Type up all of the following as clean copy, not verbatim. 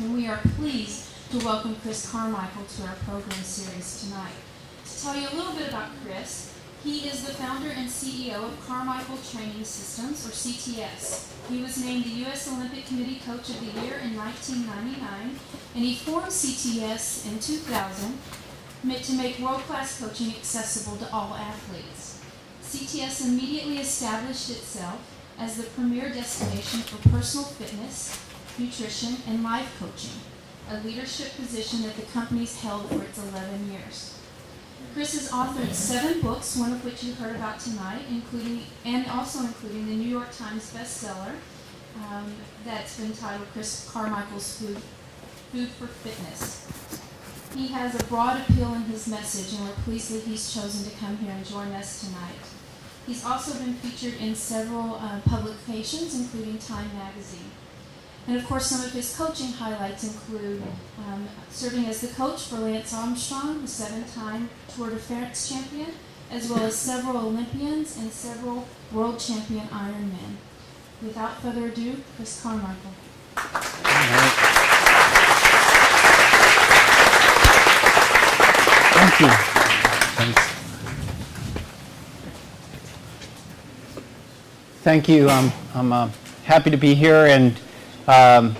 and we are pleased to welcome Chris Carmichael to our program series tonight. To tell you a little bit about Chris, he is the founder and CEO of Carmichael Training Systems, or CTS. He was named the U.S. Olympic Committee Coach of the Year in 1999, and he formed CTS in 2000 to make world-class coaching accessible to all athletes. CTS immediately established itself as the premier destination for personal fitness, nutrition, and life coaching, a leadership position that the company's held for its 11 years. Chris has authored 7 books, one of which you heard about tonight, including the New York Times bestseller that's been titled Chris Carmichael's Food for Fitness. He has a broad appeal in his message, and we're pleased that he's chosen to come here and join us tonight. He's also been featured in several publications, including Time Magazine. And of course, some of his coaching highlights include serving as the coach for Lance Armstrong, the 7-time Tour de France champion, as well as several Olympians and several world champion Ironmen. Without further ado, Chris Carmichael. Thank you. Thanks. Thank you. I'm happy to be here, and I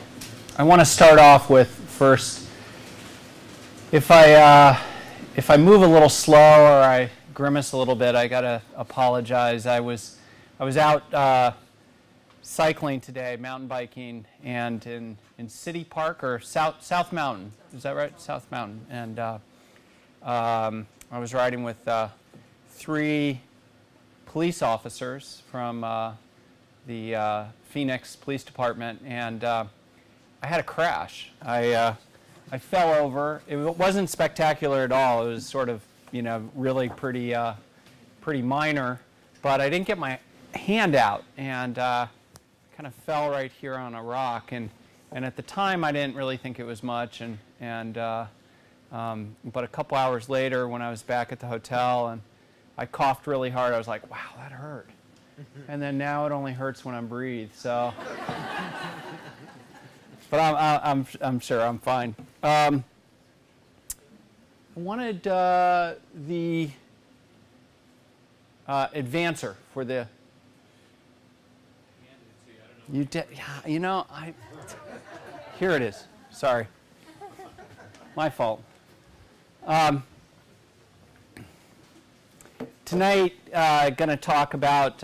want to start off with first, if I move a little slow or I grimace a little bit, I gotta apologize. I was out cycling today, mountain biking, and in City Park or South Mountain. Is that right? South Mountain. And I was riding with 3 police officers from the Phoenix Police Department, and I had a crash. I fell over. It wasn't spectacular at all. It was sort of, really pretty minor, but I didn't get my hand out, and kind of fell right here on a rock. And at the time, I didn't really think it was much, but a couple hours later, when I was back at the hotel and I coughed really hard, I was like, wow, that hurt. And then now it only hurts when I breathe. So, but I'm sure I'm fine. I wanted the advancer for the. You did, yeah. Here it is. Sorry, my fault. Tonight, going to talk about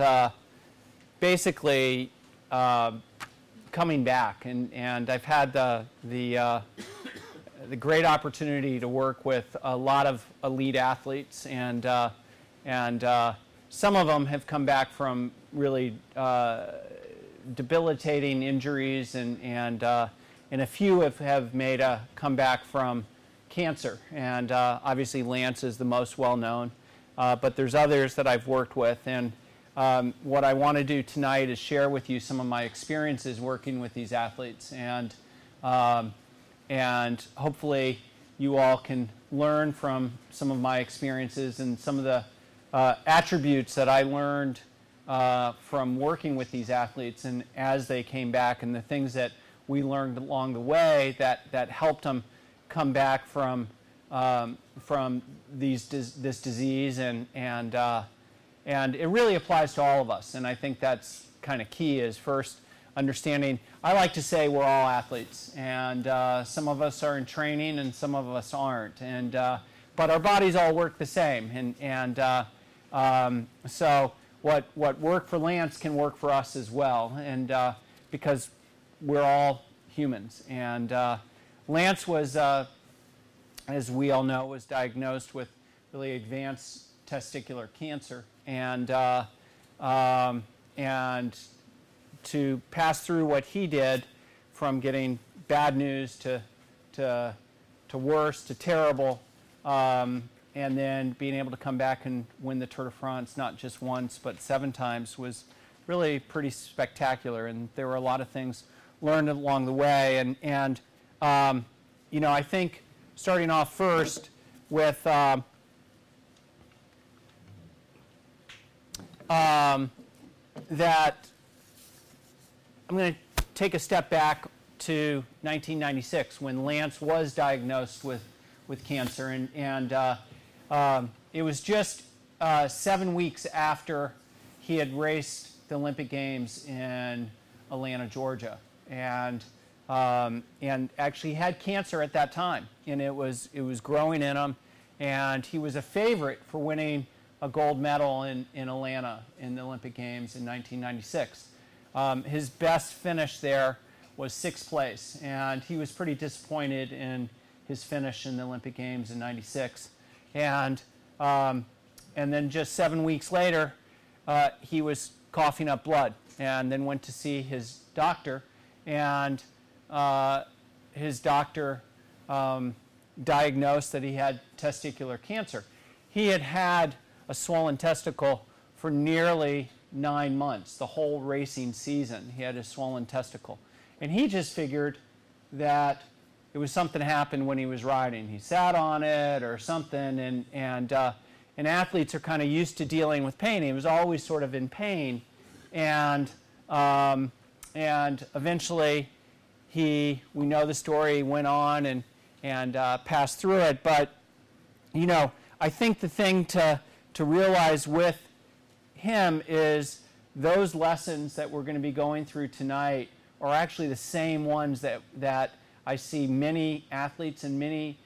basically coming back, and I've had the great opportunity to work with a lot of elite athletes, and some of them have come back from really debilitating injuries, and a few have made a comeback from cancer, and obviously Lance is the most well known. But there's others that I've worked with, and what I want to do tonight is share with you some of my experiences working with these athletes, and hopefully you all can learn from some of my experiences and some of the attributes that I learned from working with these athletes, and as they came back, and the things that we learned along the way that helped them come back from this disease, and it really applies to all of us. And I think that's kind of key, is first understanding. I like to say we're all athletes, and some of us are in training and some of us aren't, and but our bodies all work the same, and so what worked for Lance can work for us as well, and because we're all humans. And Lance was, as we all know, was diagnosed with really advanced testicular cancer, and to pass through what he did, from getting bad news to worse to terrible, and then being able to come back and win the Tour de France not just once but 7 times, was really pretty spectacular. And there were a lot of things learned along the way, and I think starting off first with that I'm going to take a step back to 1996 when Lance was diagnosed with cancer, and it was just 7 weeks after he had raced the Olympic Games in Atlanta, Georgia, and actually had cancer at that time, and it was growing in him, and he was a favorite for winning a gold medal in Atlanta in the Olympic Games in 1996. His best finish there was 6th place, and he was pretty disappointed in his finish in the Olympic Games in '96, and then just 7 weeks later, he was coughing up blood, and then went to see his doctor, and his doctor diagnosed that he had testicular cancer. He had had a swollen testicle for nearly 9 months, the whole racing season. He had a swollen testicle, and he just figured that it was something happened when he was riding. He sat on it or something, and athletes are kind of used to dealing with pain. He was always sort of in pain, and eventually we know the story, went on and passed through it. But I think the thing to realize with him is those lessons that we're going to be going through tonight are actually the same ones that I see many athletes and many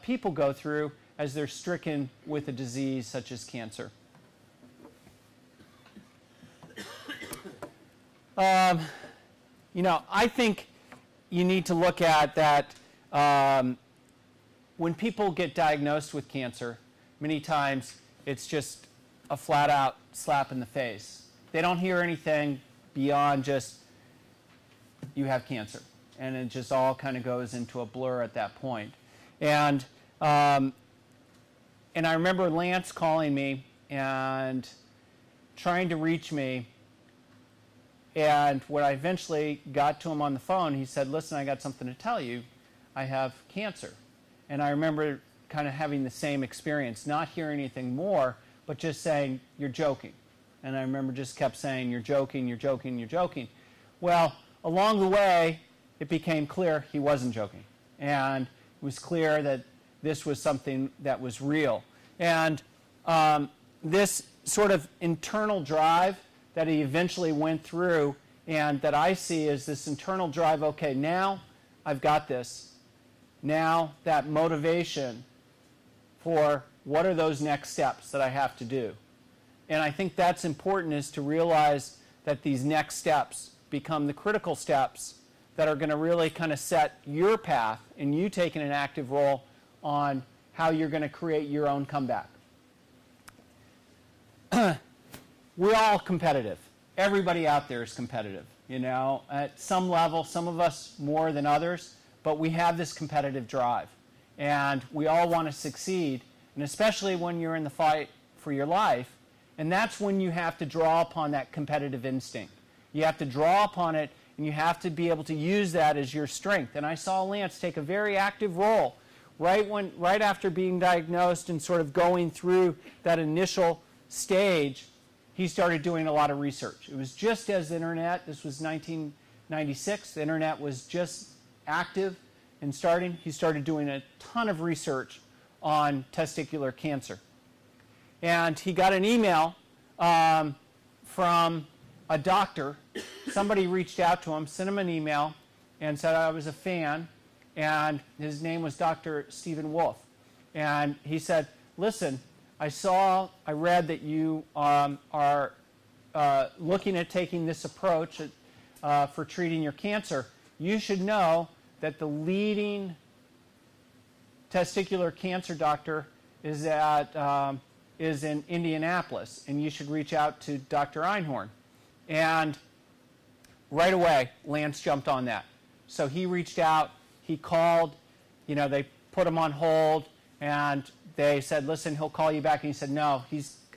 people go through as they're stricken with a disease such as cancer. I think you need to look at that when people get diagnosed with cancer, many times it's just a flat-out slap in the face. They don't hear anything beyond just, you have cancer. And it just all kind of goes into a blur at that point. And I remember Lance calling me and trying to reach me. And when I eventually got to him on the phone, he said, listen, I got something to tell you. I have cancer. And I remember kind of having the same experience, not hearing anything more, but just saying, you're joking. And I remember just kept saying, you're joking, you're joking, you're joking. Well, along the way, it became clear he wasn't joking. And it was clear that this was something that was real. And this sort of internal drive that he eventually went through, and that I see as this internal drive, okay, now I've got this. Now that motivation for what are those next steps that I have to do. And I think that's important, is to realize that these next steps become the critical steps that are going to really kind of set your path and you taking an active role on how you're going to create your own comeback. We're all competitive. Everybody out there is competitive, at some level, some of us more than others, but we have this competitive drive. And we all want to succeed, and especially when you're in the fight for your life, and that's when you have to draw upon that competitive instinct. You have to draw upon it, and you have to be able to use that as your strength. And I saw Lance take a very active role right after being diagnosed and sort of going through that initial stage. He started doing a lot of research. It was just as the internet, this was 1996, the internet was just active and starting. He started doing a ton of research on testicular cancer. And he got an email from a doctor. Somebody reached out to him, sent him an email, and said I was a fan, and his name was Dr. Stephen Wolf. And he said, listen, I read that you are looking at taking this approach for treating your cancer. You should know that the leading testicular cancer doctor is in Indianapolis, and you should reach out to Dr. Einhorn. And right away, Lance jumped on that. So he reached out, he called, they put him on hold, and they said, listen, he'll call you back. And he said, no,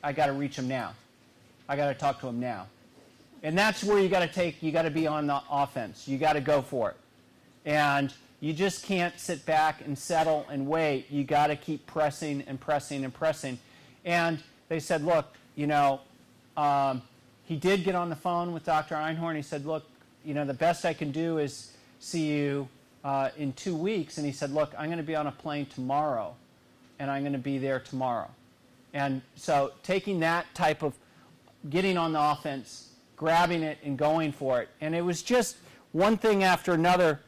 I got to reach him now. I got to talk to him now. And that's where you got to be on the offense. You got to go for it. And you just can't sit back and settle and wait. You got to keep pressing and pressing and pressing. And they said, look, he did get on the phone with Dr. Einhorn. He said, look, the best I can do is see you in 2 weeks. And he said, look, I'm going to be on a plane tomorrow, and I'm going to be there tomorrow. And so taking that type of getting on the offense, grabbing it and going for it. And it was just one thing after another.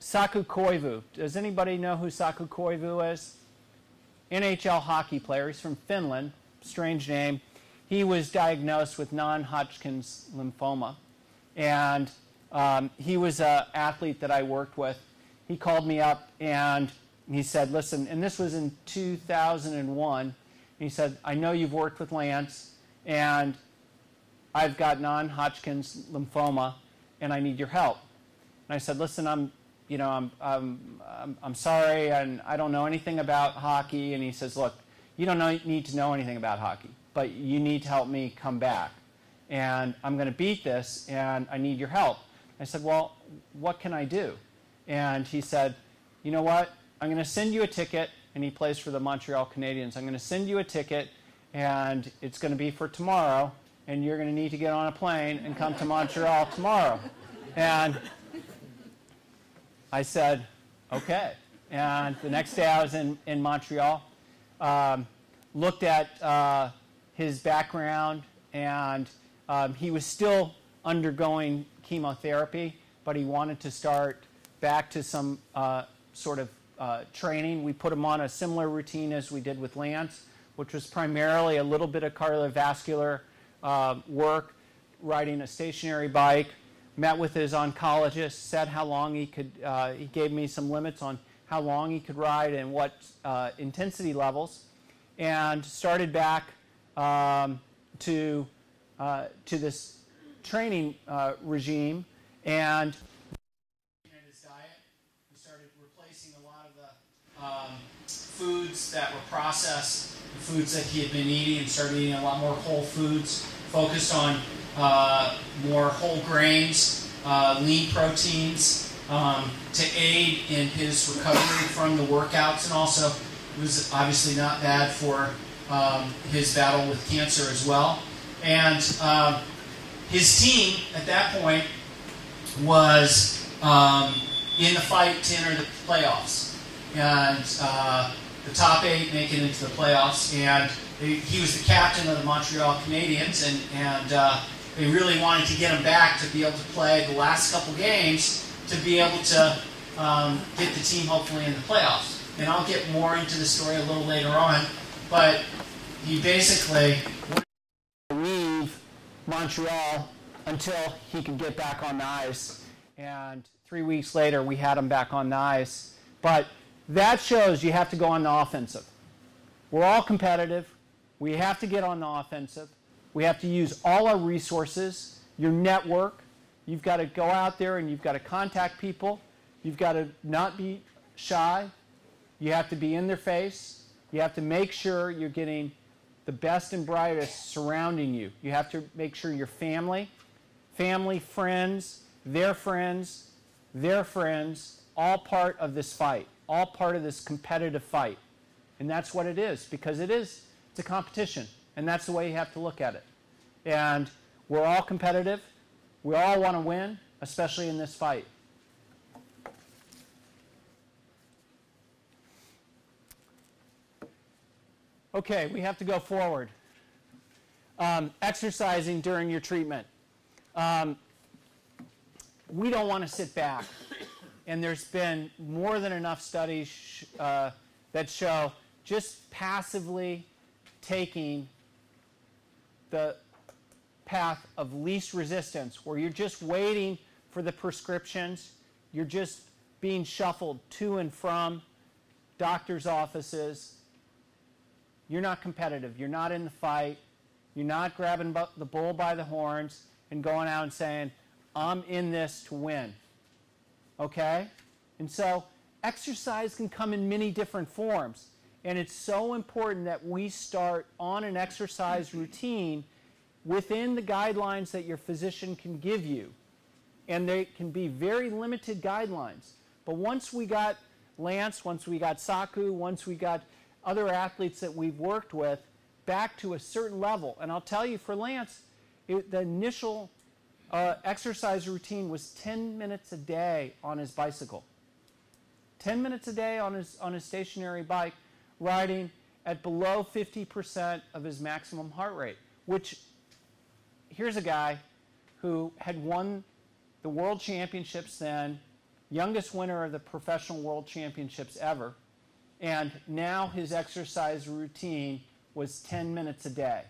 Saku Koivu. Does anybody know who Saku Koivu is? NHL hockey player. He's from Finland. Strange name. He was diagnosed with non-Hodgkin's lymphoma. And he was an athlete that I worked with. He called me up and he said, listen, and this was in 2001. He said, I know you've worked with Lance, and I've got non-Hodgkin's lymphoma, and I need your help. And I said, listen, I'm sorry, and I don't know anything about hockey. And he says, look, you don't need to know anything about hockey, but you need to help me come back. And I'm going to beat this, and I need your help. I said, well, what can I do? And he said, you know what? I'm going to send you a ticket, and he plays for the Montreal Canadiens. I'm going to send you a ticket, and it's going to be for tomorrow, and you're going to need to get on a plane and come to Montreal tomorrow. And I said, okay. And the next day I was in Montreal, looked at his background, and he was still undergoing chemotherapy, but he wanted to start back to some sort of training. We put him on a similar routine as we did with Lance, which was primarily a little bit of cardiovascular work, riding a stationary bike. Met with his oncologist, said how long he could, he gave me some limits on how long he could ride and what intensity levels, and started back to this training regime. And in his diet, we started replacing a lot of the foods that were processed, the foods that he had been eating, and started eating a lot more whole foods, focused on more whole grains, lean proteins, to aid in his recovery from the workouts, and also it was obviously not bad for his battle with cancer as well. And his team at that point was in the fight to enter the playoffs, and the top 8 making it into the playoffs. And he was the captain of the Montreal Canadiens, and they really wanted to get him back to be able to play the last couple games to be able to get the team hopefully in the playoffs. And I'll get more into the story a little later on, but he basically wanted to leave Montreal until he could get back on the ice. And 3 weeks later, we had him back on the ice. But that shows you have to go on the offensive. We're all competitive. We have to get on the offensive. We have to use all our resources, your network. You've got to go out there and you've got to contact people. You've got to not be shy. You have to be in their face. You have to make sure you're getting the best and brightest surrounding you. You have to make sure your family, friends, their friends, all part of this fight, all part of this competitive fight. And that's what it is, because it's a competition. And that's the way you have to look at it. And we're all competitive. We all want to win, especially in this fight. Okay, we have to go forward. Exercising during your treatment. We don't want to sit back. And there's been more than enough studies that show just passively taking the path of least resistance, where you're just waiting for the prescriptions, you're just being shuffled to and from doctors' offices. You're not competitive. You're not in the fight. You're not grabbing the bull by the horns and going out and saying, I'm in this to win. Okay? And so exercise can come in many different forms. And it's so important that we start on an exercise routine within the guidelines that your physician can give you. And they can be very limited guidelines. But once we got Lance, once we got Saku, once we got other athletes that we've worked with back to a certain level, and I'll tell you for Lance, the initial exercise routine was 10 minutes a day on his bicycle. 10 minutes a day on his stationary bike, riding at below 50% of his maximum heart rate, which, here's a guy who had won the world championships then, youngest winner of the professional world championships ever, and now his exercise routine was 10 minutes a day.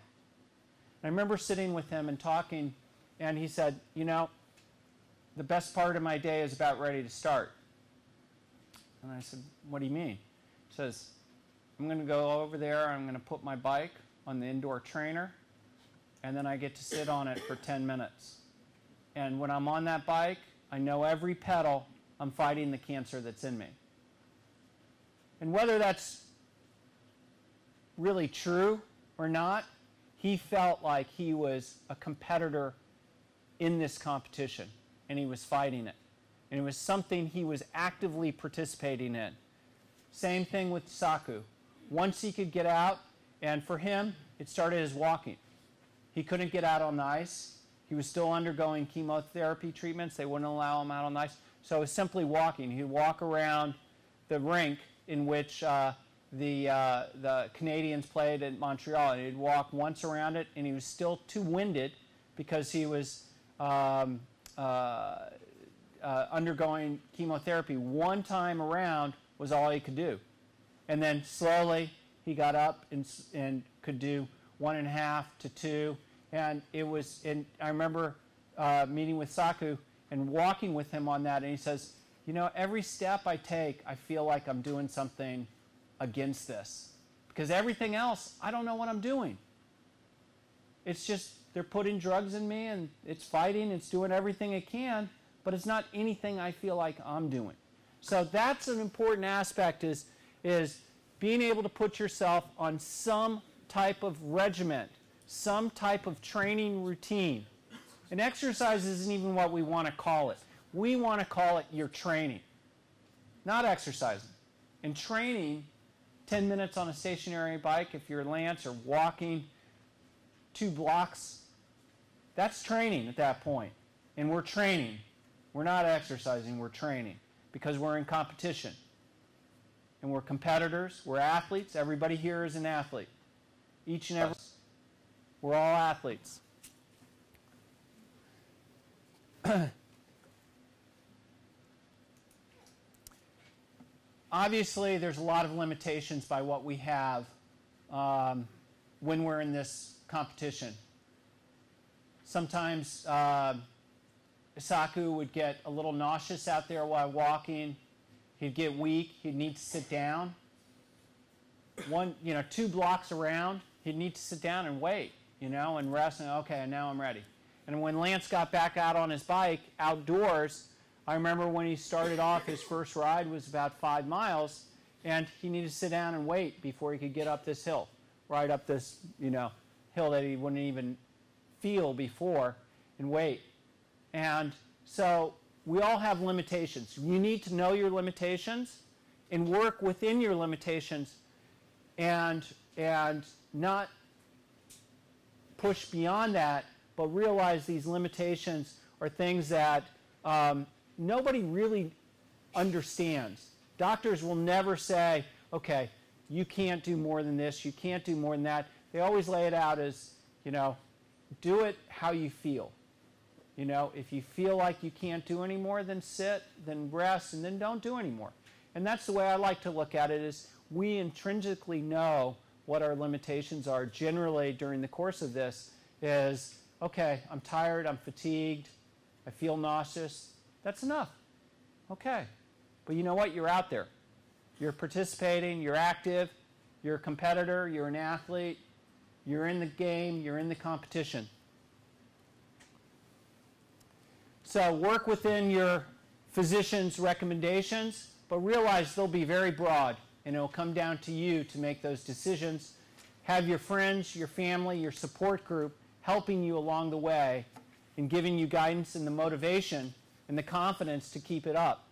And I remember sitting with him and talking, and he said, you know, the best part of my day is about ready to start. And I said, what do you mean? He says, I'm going to go over there, I'm going to put my bike on the indoor trainer, and then I get to sit on it for 10 minutes. And when I'm on that bike, I know every pedal, I'm fighting the cancer that's in me. And whether that's really true or not, he felt like he was a competitor in this competition, and he was fighting it. And it was something he was actively participating in. Same thing with Saku. Once he could get out, and for him, it started as walking. He couldn't get out on the ice. He was still undergoing chemotherapy treatments. They wouldn't allow him out on the ice. So it was simply walking. He'd walk around the rink in which the Canadians played at Montreal. And he'd walk once around it, and he was still too winded because he was undergoing chemotherapy. One time around was all he could do. And then slowly he got up and could do 1.5 to 2. And it was, and I remember meeting with Saku and walking with him on that, and he says, you know, every step I take, I feel like I'm doing something against this. Because everything else, I don't know what I'm doing. It's just, they're putting drugs in me, and it's fighting, it's doing everything it can, but it's not anything I feel like I'm doing. So that's an important aspect, is being able to put yourself on some type of regimen, some type of training routine. And exercise isn't even what we want to call it. We want to call it your training, not exercising. And training, 10 minutes on a stationary bike, if you're Lance, or walking 2 blocks, that's training at that point. And we're training. We're not exercising, we're training, because we're in competition. And we're competitors, we're athletes. Everybody here is an athlete. Each and every, we're all athletes. Obviously, there's a lot of limitations by what we have when we're in this competition. Sometimes Saku would get a little nauseous out there while walking. He'd get weak. He'd need to sit down. 2 blocks around, he'd need to sit down and wait, and rest. And okay, now I'm ready. And when Lance got back out on his bike outdoors, I remember when he started off, his first ride was about 5 miles, and he needed to sit down and wait before he could get up this hill, right up this, hill that he wouldn't even feel before, and wait. And so we all have limitations. You need to know your limitations and work within your limitations, and not push beyond that, but realize these limitations are things that nobody really understands. Doctors will never say, okay, you can't do more than this, you can't do more than that. They always lay it out as, do it how you feel. If you feel like you can't do any more, then sit, then rest, and then don't do any more. And that's the way I like to look at it, is we intrinsically know what our limitations are. Generally, during the course of this, is, okay, I'm tired, I'm fatigued, I feel nauseous. That's enough. Okay. But you know what? You're out there. You're participating, you're active, you're a competitor, you're an athlete, you're in the game, you're in the competition. So work within your physician's recommendations, but realize they'll be very broad, and it'll come down to you to make those decisions. Have your friends, your family, your support group helping you along the way and giving you guidance and the motivation and the confidence to keep it up.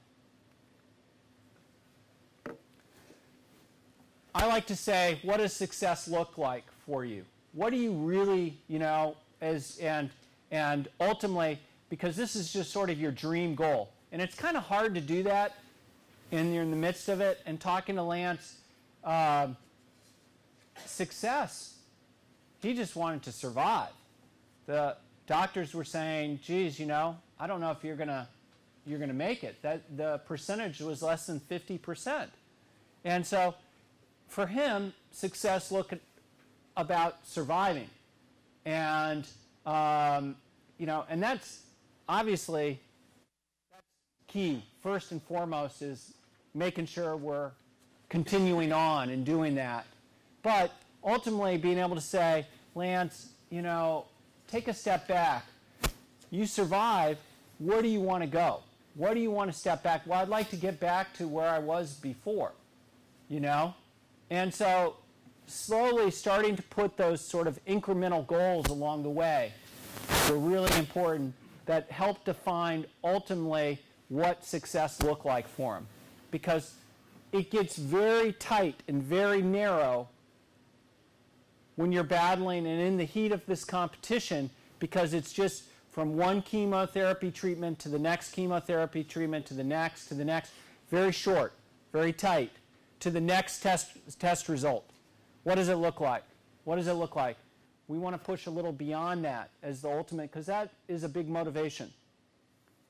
I like to say, what does success look like for you? What do you really, and ultimately, because this is just sort of your dream goal. And it's kind of hard to do that, and you're in the midst of it. And talking to Lance, success, he just wanted to survive. The doctors were saying, geez, I don't know if you're gonna make it. That the percentage was less than 50%. And so for him, success looked about surviving. And and that's obviously key. First and foremost is making sure we're continuing on and doing that. But ultimately being able to say, Lance, take a step back. You survive. Where do you want to go? What do you want to step back? Well, I'd like to get back to where I was before, And so slowly starting to put those sort of incremental goals along the way were really important that help define ultimately what success looked like for him. Because it gets very tight and very narrow when you're battling and in the heat of this competition, because it's just from one chemotherapy treatment to the next chemotherapy treatment to the next, very short, very tight, to the next test result. What does it look like? What does it look like? We want to push a little beyond that as the ultimate, because that is a big motivation.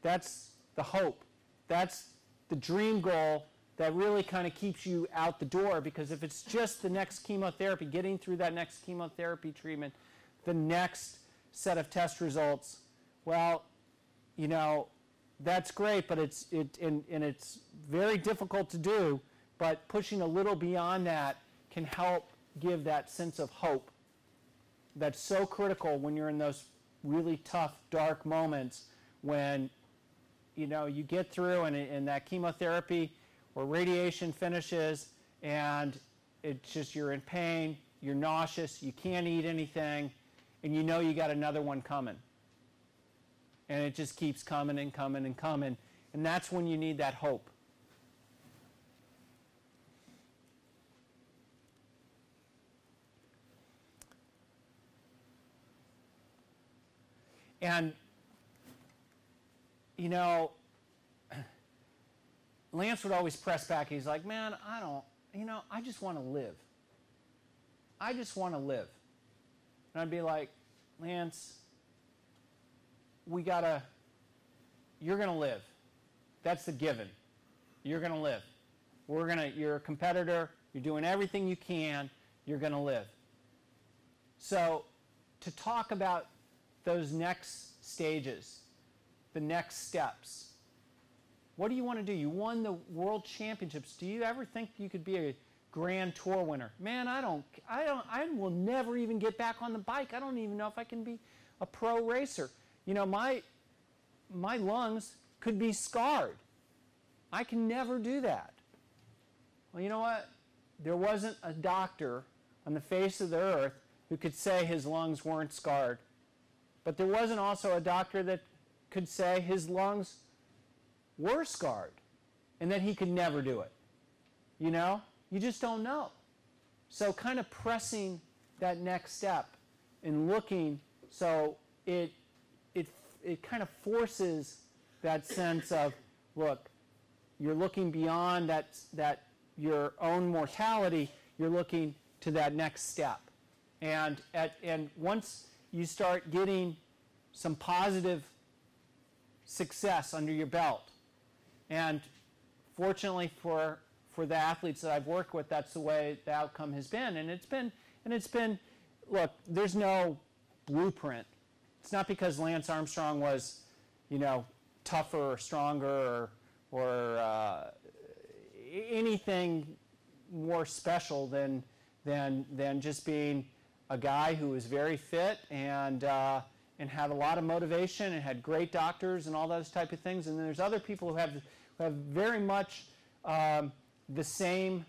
That's the hope. That's the dream goal that really kind of keeps you out the door, because if it's just the next chemotherapy, getting through that next chemotherapy treatment, the next set of test results, well, that's great, but it's very difficult to do, but pushing a little beyond that can help give that sense of hope that's so critical when you're in those really tough, dark moments when you get through and that chemotherapy or radiation finishes and it's just you're in pain, you're nauseous, you can't eat anything, and you got another one coming. And it just keeps coming and coming and coming. And that's when you need that hope. And, Lance would always press back. He's like, man, I just want to live. I just want to live. And I'd be like, Lance, you're going to live. That's the given. You're going to live. You're a competitor. You're doing everything you can. You're going to live. So to talk about those next stages, the next steps. What do you want to do? You won the world championships. Do you ever think you could be a grand tour winner? Man, I will never even get back on the bike. I don't even know if I can be a pro racer. My lungs could be scarred. I can never do that. Well, you know what? There wasn't a doctor on the face of the earth who could say his lungs weren't scarred. But there wasn't also a doctor that could say his lungs were scarred and that he could never do it. You just don't know. So kind of pressing that next step and looking, so it kind of forces that sense of, look, you're looking beyond that your own mortality, you're looking to that next step. And once you start getting some positive success under your belt, and fortunately for the athletes that I've worked with, that's the way the outcome has been. And it's been, look, there's no blueprint. It's not because Lance Armstrong was, tougher or stronger or anything more special than just being a guy who was very fit and had a lot of motivation and had great doctors and all those type of things. And then there's other people who have very much the same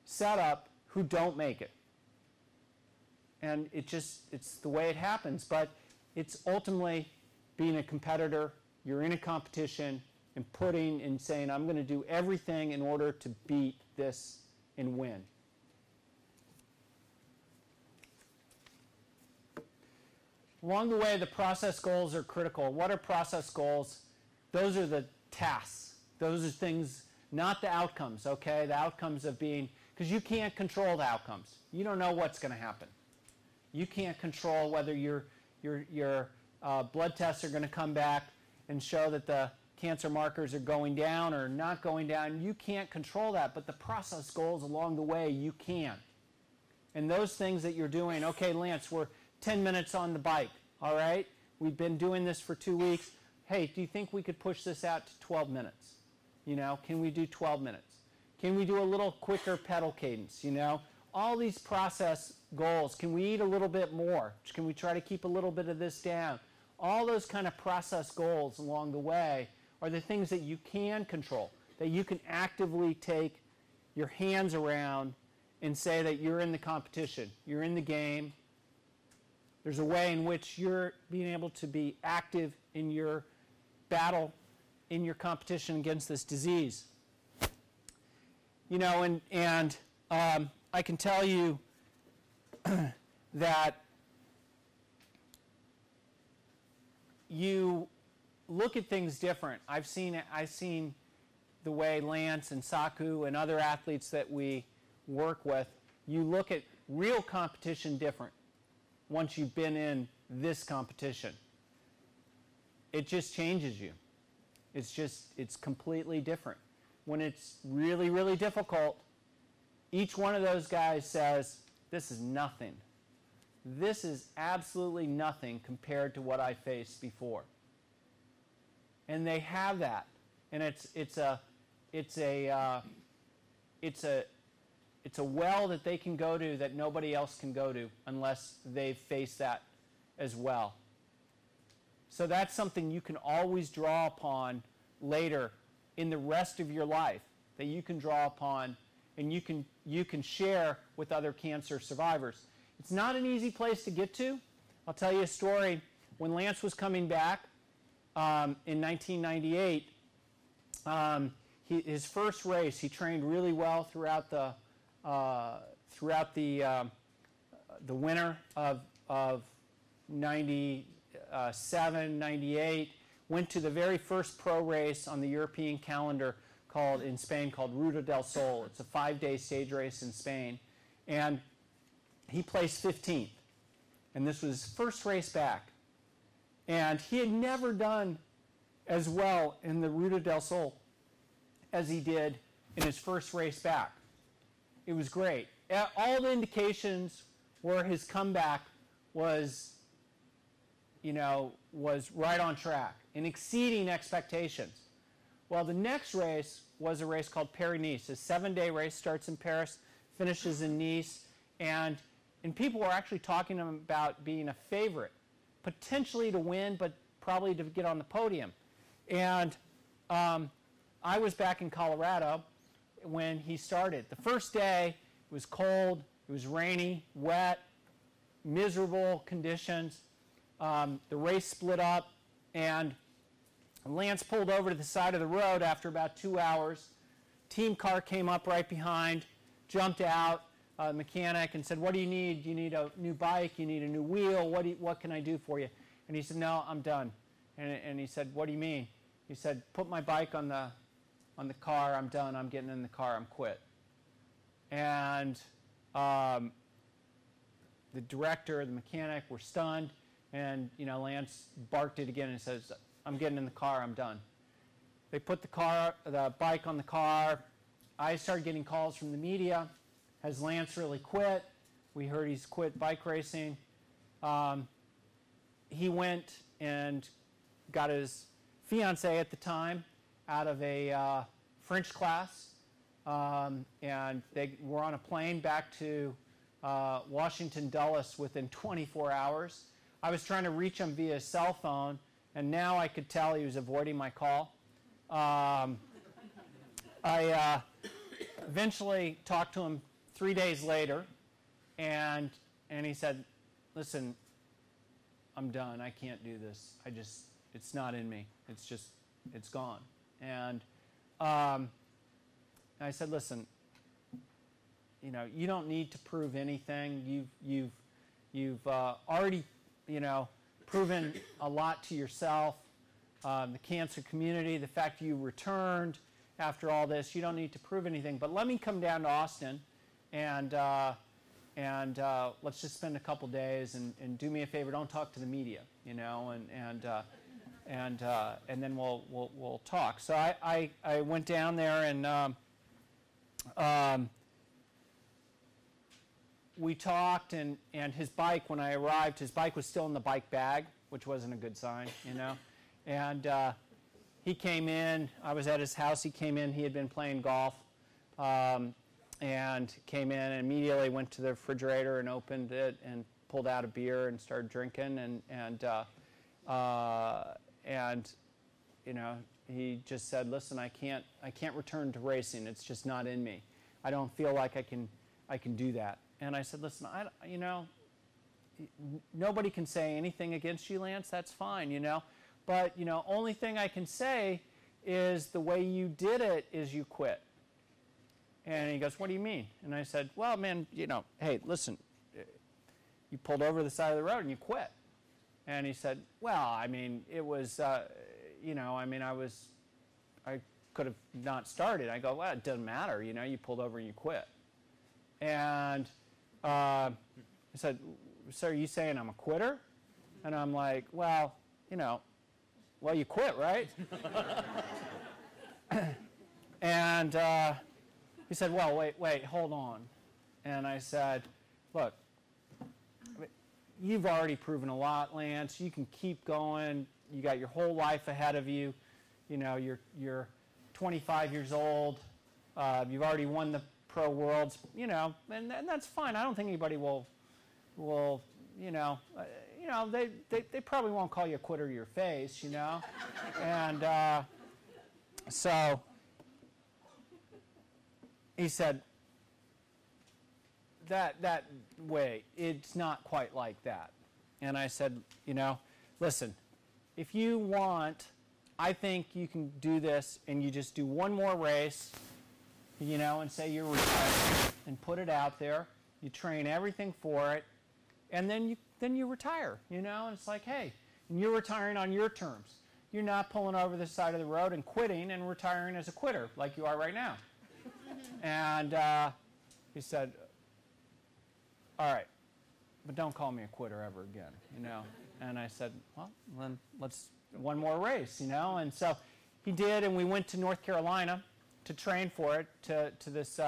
setup who don't make it. And it's the way it happens. But it's ultimately being a competitor. You're in a competition and saying, I'm going to do everything in order to beat this and win. Along the way, the process goals are critical. What are process goals? Those are the tasks. Those are things, not the outcomes, okay? The outcomes of being, because you can't control the outcomes. You don't know what's going to happen. You can't control whether your blood tests are going to come back and show that the cancer markers are going down or not going down. You can't control that, but the process goals along the way, you can. And those things that you're doing, okay, Lance, we're 10 minutes on the bike, all right? We've been doing this for 2 weeks. Hey, do you think we could push this out to 12 minutes? You know, can we do 12 minutes? Can we do a little quicker pedal cadence, you know? All these process goals. Can we eat a little bit more? Can we try to keep a little bit of this down? All those kind of process goals along the way are the things that you can control, that you can actively take your hands around and say that you're in the competition, you're in the game. There's a way in which you're being able to be active in your battle, in your competition against this disease. You know, and I can tell you that you look at things different. I've seen the way Lance and Saku and other athletes that we work with, you look at real competition different once you've been in this competition. It just changes you. It's completely different. When it's really, really difficult, each one of those guys says, this is nothing. This is absolutely nothing compared to what I faced before. And they have that. And it's a well that they can go to that nobody else can go to unless they've faced that as well. So that's something you can always draw upon later in the rest of your life, that you can draw upon and you can share with other cancer survivors. It's not an easy place to get to. I'll tell you a story. When Lance was coming back in 1998, his first race, he trained really well throughout the winter of 97, 98. Went to the very first pro race on the European calendar in Spain called Ruta del Sol. It's a 5-day stage race in Spain. And he placed 15th. And this was his first race back. And he had never done as well in the Ruta del Sol as he did in his first race back. It was great. All the indications were his comeback was right on track and exceeding expectations. Well, the next race was a race called Paris-Nice. A 7-day race, starts in Paris, finishes in Nice, and people were actually talking about being a favorite, potentially to win, but probably to get on the podium. And I was back in Colorado when he started. The first day, it was cold, it was rainy, wet, miserable conditions. The race split up, and Lance pulled over to the side of the road after about 2 hours. Team car came up right behind, jumped out, mechanic, and said, what do you need? Do you need a new bike? You need a new wheel? What can I do for you? And he said, no, I'm done. And he said, what do you mean? He said, put my bike on the car. I'm done. I'm getting in the car. I'm quit. And the director, the mechanic were stunned. And Lance barked it again and says, I'm getting in the car. I'm done. They put the bike on the car. I started getting calls from the media. Has Lance really quit? We heard he's quit bike racing. He went and got his fiancée at the time out of a French class, and they were on a plane back to Washington Dulles within 24 hours. I was trying to reach him via cell phone, and now I could tell he was avoiding my call. I eventually talked to him 3 days later, and he said, listen, I'm done. I can't do this. It's not in me. It's gone. And I said, listen, you don't need to prove anything. You've already, proven a lot to yourself, the cancer community, the fact you returned after all this. You don't need to prove anything. But let me come down to Austin and let's just spend a couple days and do me a favor. Don't talk to the media, you know, and then we'll talk. So I went down there and we talked, and his bike, when I arrived, his bike was still in the bike bag, which wasn't a good sign, you know. And he came in. I was at his house. He came in. He had been playing golf. And came in and immediately went to the refrigerator and opened it and pulled out a beer and started drinking, and you know, he just said, "Listen, I can't return to racing. It's just not in me. I don't feel like I can do that." And I said, "Listen, you know, nobody can say anything against you, Lance. That's fine, you know, but you know, only thing I can say is the way you did it is you quit." And he goes, "What do you mean?" And I said, "Well, man, you know, hey, listen, you pulled over the side of the road and you quit." And he said, "Well, I mean, it was, you know, I mean, I could have not started." I go, "Well, it doesn't matter, you know, you pulled over and you quit." And I said, "So are you saying I'm a quitter?" And I'm like, "Well, you know, well, you quit, right?" And he said, "Well, wait, hold on." And I said, "Look, you've already proven a lot, Lance. You can keep going. You got your whole life ahead of you. You know, you're 25 years old. You've already won the Pro Worlds, you know, and that's fine. I don't think anybody will, you know, they probably won't call you a quitter to your face, you know." And so he said, that way, it's not quite like that. And I said, "You know, listen, if you want, I think you can do this and you just do one more race, you know, and say you're retired and put it out there. You train everything for it, and then you retire, you know." And it's like, hey, and you're retiring on your terms. You're not pulling over the side of the road and quitting and retiring as a quitter like you are right now. And he said, "All right, but don't call me a quitter ever again, you know." And I said, "Well, then let's one more race, you know." And so he did, and we went to North Carolina to train for it, to this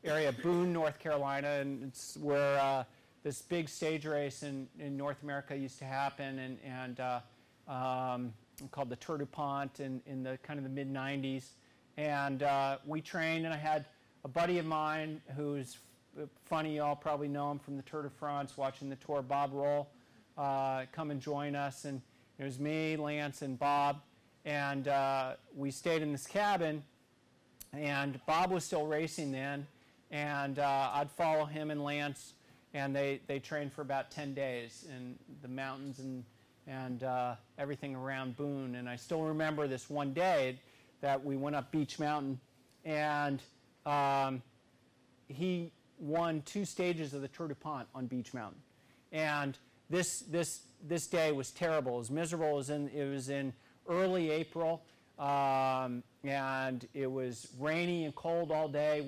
area, Boone, North Carolina, and it's where this big stage race in North America used to happen, and called the Tour du Pont in the kind of the mid-'90s. And we trained, and I had a buddy of mine who's funny, you all probably know him from the Tour de France, watching the tour, Bob Roll, come and join us. And it was me, Lance, and Bob, and we stayed in this cabin. And Bob was still racing then, and I'd follow him and Lance, and they trained for about 10 days in the mountains and everything around Boone. And I still remember this one day that we went up Beach Mountain, and he won 2 stages of the Tour du Pont on Beach Mountain. And this day was terrible. It was miserable. It was in early April. And it was rainy and cold all day.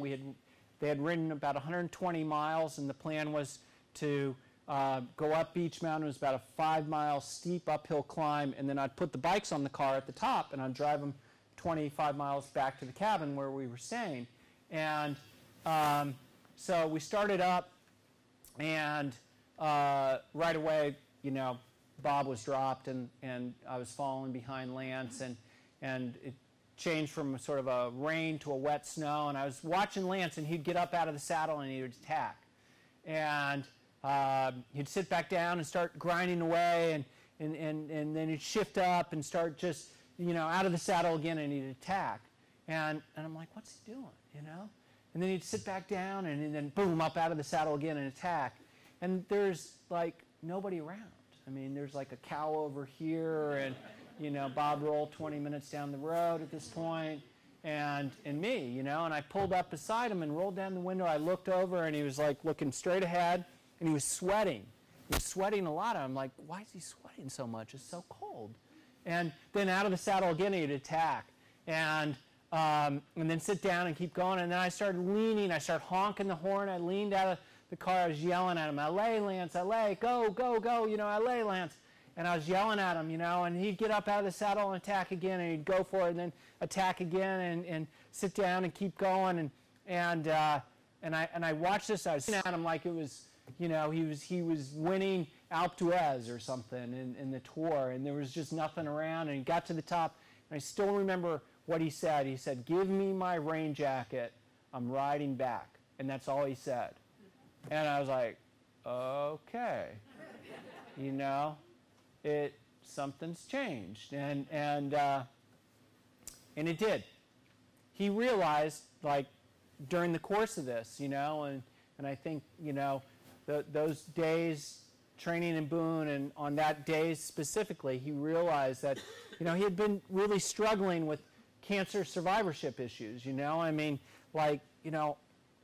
They had ridden about 120 miles, and the plan was to go up Beach Mountain. It was about a 5-mile steep uphill climb, and then I'd put the bikes on the car at the top, and I'd drive them 25 miles back to the cabin where we were staying. And so we started up, and right away, you know, Bob was dropped, and I was following behind Lance, and it changed from sort of a rain to a wet snow, and I was watching Lance, and he'd get up out of the saddle and he would attack. And he'd sit back down and start grinding away, and then he'd shift up and start just, you know, out of the saddle again, and he'd attack. And I'm like, what's he doing, you know? And then he'd sit back down, and then boom, up out of the saddle again and attack. And there's like nobody around. I mean, there's like a cow over here, and you know, Bob Roll 20 minutes down the road at this point, and me, you know, and I pulled up beside him and rolled down the window. I looked over, and he was like looking straight ahead, and he was sweating, was sweating a lot. I'm like, why is he sweating so much? It's so cold. And then out of the saddle again, he'd attack. And then sit down and keep going. And then I started leaning. I started honking the horn. I leaned out of the car. I was yelling at him, LA, Lance, LA, go, go, go, LA, Lance. And I was yelling at him, and he'd get up out of the saddle and attack again, and he'd go for it, and then attack again, and sit down and keep going. And I watched this. I was looking at him like it was, he was winning Alpe d'Huez or something in the Tour, and there was just nothing around. And he got to the top, and I still remember what he said. He said, "Give me my rain jacket. I'm riding back." And that's all he said. And I was like, okay, something's changed, and it did. He realized, like, during the course of this, and I think, those days training in Boone, and on that day specifically, he realized that, he had been really struggling with cancer survivorship issues. I mean, like,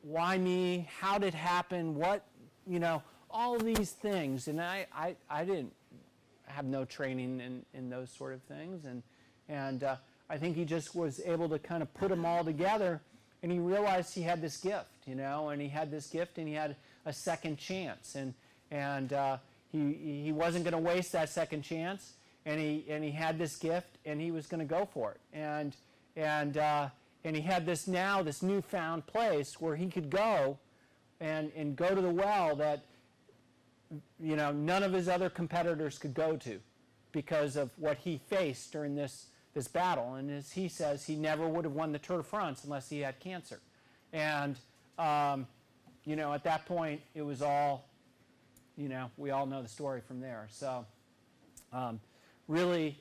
why me? How did it happen? What, all these things, and I didn't have no training in those sort of things, and I think he just was able to kind of put them all together, and he realized he had this gift, and he had this gift, and he had a second chance, and he wasn't going to waste that second chance, and he had this gift, and he was going to go for it, and he had this newfound place where he could go and go to the well that none of his other competitors could go to because of what he faced during this battle. And as he says, he never would have won the Tour de France unless he had cancer. And, at that point, it was all, we all know the story from there. So really,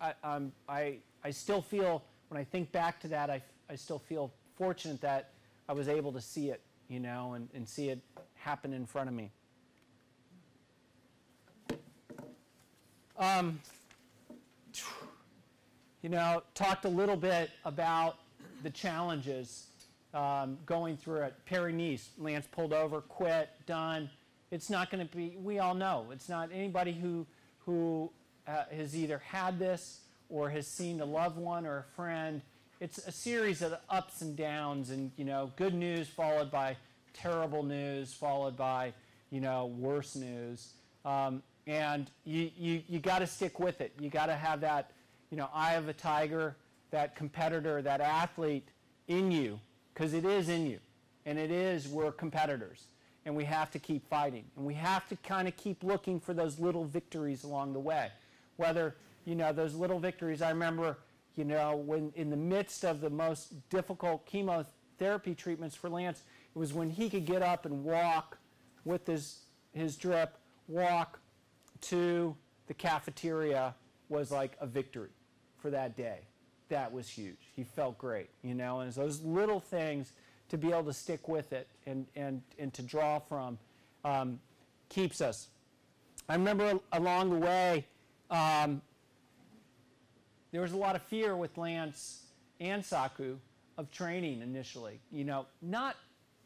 I still feel, when I think back to that, I still feel fortunate that I was able to see it, and see it happen in front of me. Talked a little bit about the challenges going through it. Paris-Nice, Lance pulled over, quit, done. It's not going to be, we all know, it's not anybody who has either had this or has seen a loved one or a friend. It's a series of ups and downs, and, good news followed by terrible news, followed by, worse news. And you got to stick with it. You got to have that, eye of a tiger, that competitor, that athlete in you, because it is in you. And we're competitors. And we have to keep fighting. And we have to kind of keep looking for those little victories along the way. Whether, those little victories, I remember, when in the midst of the most difficult chemotherapy treatments for Lance, it was when he could get up and walk with his drip, walk to the cafeteria was like a victory for that day. That was huge. He felt great, and it's those little things to be able to stick with it and to draw from keeps us. I remember along the way, there was a lot of fear with Lance and Saku of training initially. Not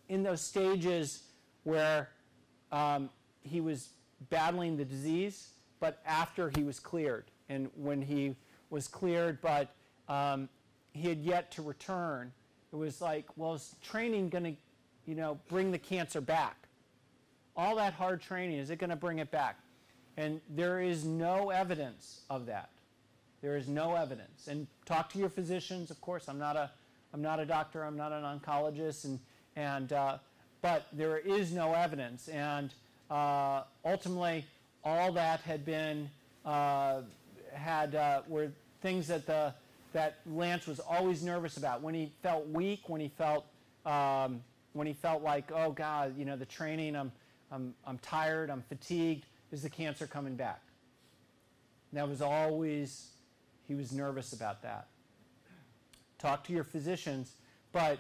in those stages where he was battling the disease, but after he was cleared. And when he was cleared, but he had yet to return, it was like, well, is training going to, bring the cancer back? All that hard training, is it going to bring it back? And there is no evidence of that. There is no evidence. And talk to your physicians. Of course, I'm not a doctor. I'm not an oncologist. But there is no evidence. And ultimately, all that had been were things that Lance was always nervous about. When he felt weak, when he felt like, oh God, the training, I'm tired, I'm fatigued. Is the cancer coming back? And that was always, he was nervous about that. Talk to your physicians, but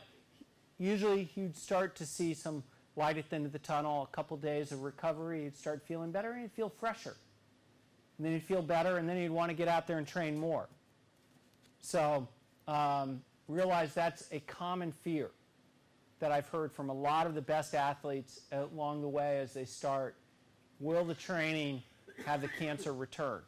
usually you'd start to see some light at the end of the tunnel, a couple days of recovery, you'd start feeling better, and you'd feel fresher. And then you'd feel better, and then you'd want to get out there and train more. So realize that's a common fear that I've heard from a lot of the best athletes along the way as they start. will the training have the cancer return?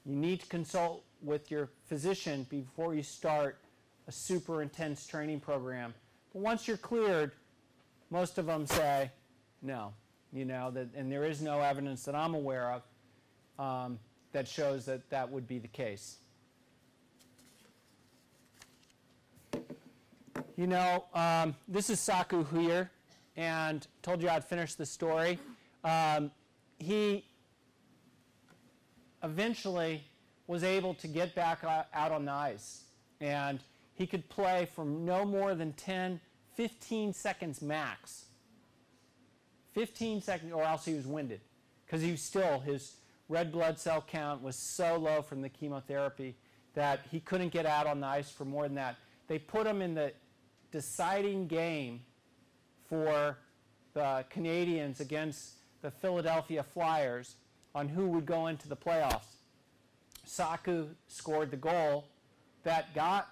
You need to consult with your physician before you start a super intense training program. But once you're cleared, most of them say no, and there is no evidence that I'm aware of that shows that that would be the case. This is Saku here, and told you I'd finish the story. He eventually was able to get back out on the ice, and he could play for no more than 15 seconds max. 15 seconds, or else he was winded, because his red blood cell count was so low from the chemotherapy that he couldn't get out on the ice for more than that. They put him in the deciding game for the Canadians against the Philadelphia Flyers on who would go into the playoffs. Saku scored the goal that got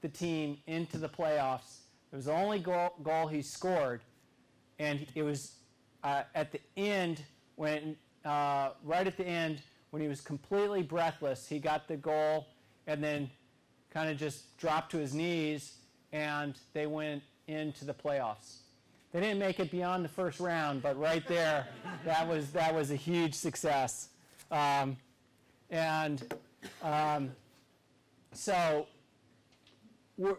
the team into the playoffs. It was the only goal he scored, and it was at the end right at the end when he was completely breathless. He got the goal and then kind of just dropped to his knees, and they went into the playoffs. They didn't make it beyond the first round, but right there, that was a huge success. So we're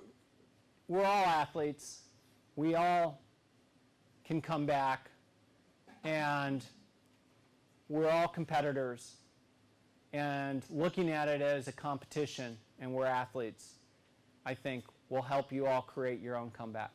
all athletes. We all can come back, and we're all competitors. And looking at it as a competition, and we're athletes, I think will help you all create your own comeback.